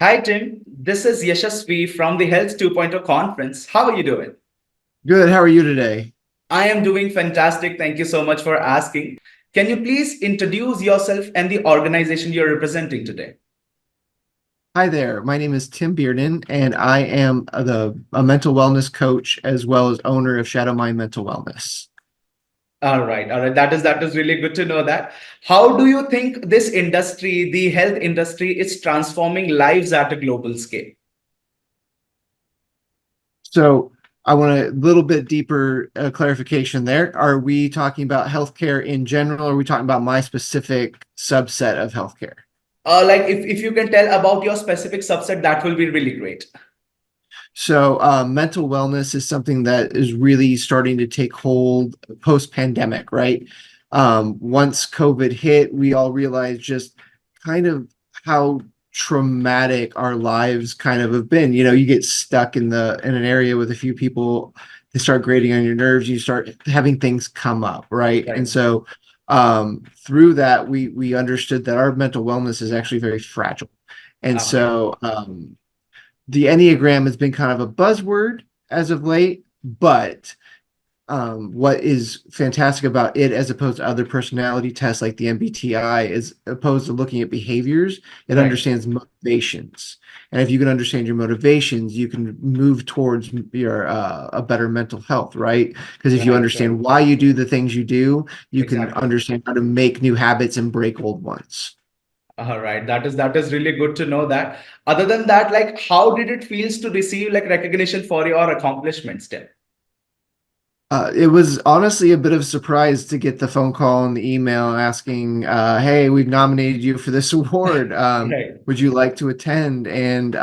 Hi, Tim. This is Yashasvi from the Health 2.0 conference. How are you doing? Good. How are you today? I am doing fantastic. Thank you so much for asking. Can you please introduce yourself and the organization you're representing today? Hi there. My name is Tim Bearden, and I am a mental wellness coach as well as owner of Shadow Mind Mental Wellness. All right. That is really good to know that. How do you think this industry, the health industry, is transforming lives at a global scale? So I want a little bit deeper clarification there. Are we talking about healthcare in general, or are we talking about my specific subset of healthcare? Like if you can tell about your specific subset, that will be really great. So, mental wellness is something that is really starting to take hold post pandemic, right? Once COVID hit, we all realized just kind of how traumatic our lives kind of have been. You know, you get stuck in an area with a few people, they start grating on your nerves, you start having things come up, right? And Right. so, through that, we understood that our mental wellness is actually very fragile. And All right. so, the Enneagram has been kind of a buzzword as of late, but what is fantastic about it as opposed to other personality tests like the MBTI is opposed to looking at behaviors, it Right. understands motivations. And if you can understand your motivations, you can move towards your a better mental health, right? Because if you Right. Right. understand why you do the things you do, you can Exactly. understand how to make new habits and break old ones. All right, that is really good to know that. Other than that, like how did it feels to receive like recognition for your accomplishments then? It was honestly a bit of a surprise to get the phone call and the email asking, "Hey, we've nominated you for this award. Right. Would you like to attend?" And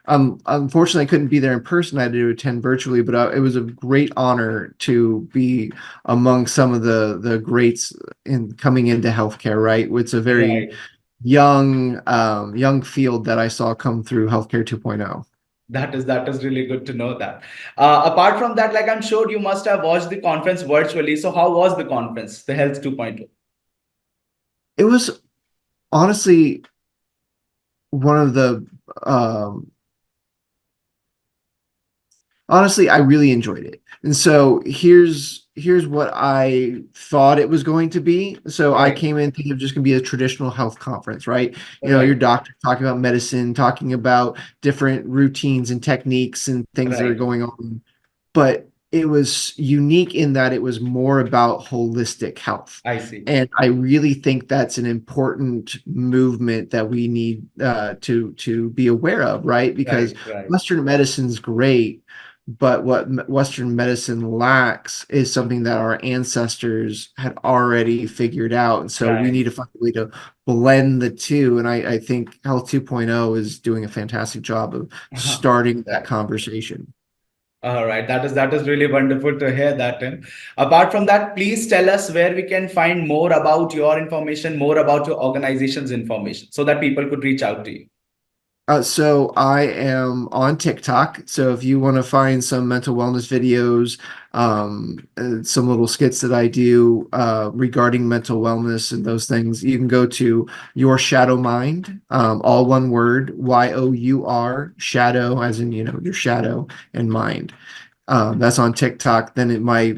unfortunately, I couldn't be there in person. I had to attend virtually, but it was a great honor to be among some of the greats in coming into healthcare. Right, it's a very Right. young field that I saw come through healthcare 2.0. That is really good to know that. Apart from that, like I'm sure you must have watched the conference virtually. So how was the conference, the Health 2.0? It was honestly one of the um, honestly, I really enjoyed it. And so here's what I thought it was going to be. So I Right. came in thinking of just going to be a traditional health conference, right? You know, your Right. doctor talking about medicine, talking about different routines and techniques and things that are Right. going on. But it was unique in that it was more about holistic health. I see. And I really think that's an important movement that we need to be aware of, right? Because Right. Right. Western medicine's great, but what Western medicine lacks is something that our ancestors had already figured out. And so we Right. need to find a way to blend the two. And I think Health 2.0 is doing a fantastic job of starting that Right. conversation. All right, that is really wonderful to hear that, Tim. Apart from that, please tell us where we can find more about your information, more about your organization's information, so that people could reach out to you. So I am on TikTok. So if you want to find some mental wellness videos, some little skits that I do regarding mental wellness and those things, you can go to Your Shadow Mind, all one word, YOUR, shadow, as in, you know, your shadow and mind. That's on TikTok. My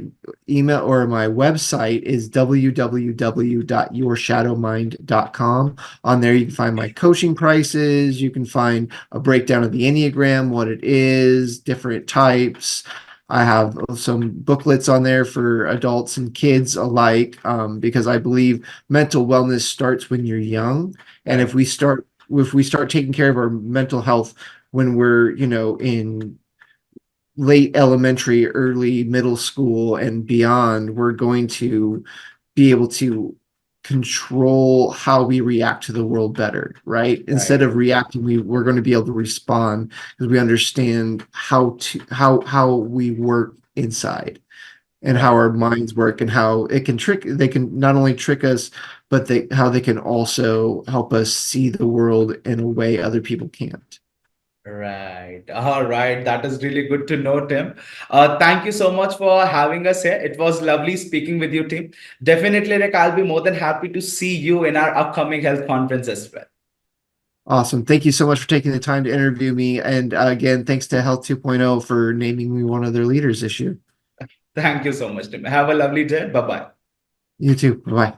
email or my website is www.yourshadowmind.com. On there, you can find my coaching prices. You can find a breakdown of the Enneagram, what it is, different types. I have some booklets on there for adults and kids alike, because I believe mental wellness starts when you're young. And Right, if we start taking care of our mental health when we're, you know, in late elementary, early middle school, and beyond, we're going to be able to control how we react to the world better, right? Instead right, of reacting, we're going to be able to respond because we understand how we work inside and how right. our minds work and how they can not only trick us, but how they can also help us see the world in a way other people can't. Right. All right. That is really good to know, Tim. Thank you so much for having us here. It was lovely speaking with you, Tim. Definitely, like I'll be more than happy to see you in our upcoming health conference as well. Awesome. Thank you so much for taking the time to interview me. And again, thanks to Health 2.0 for naming me one of their leaders this year. Thank you so much, Tim. Have a lovely day. Bye bye. You too. Bye.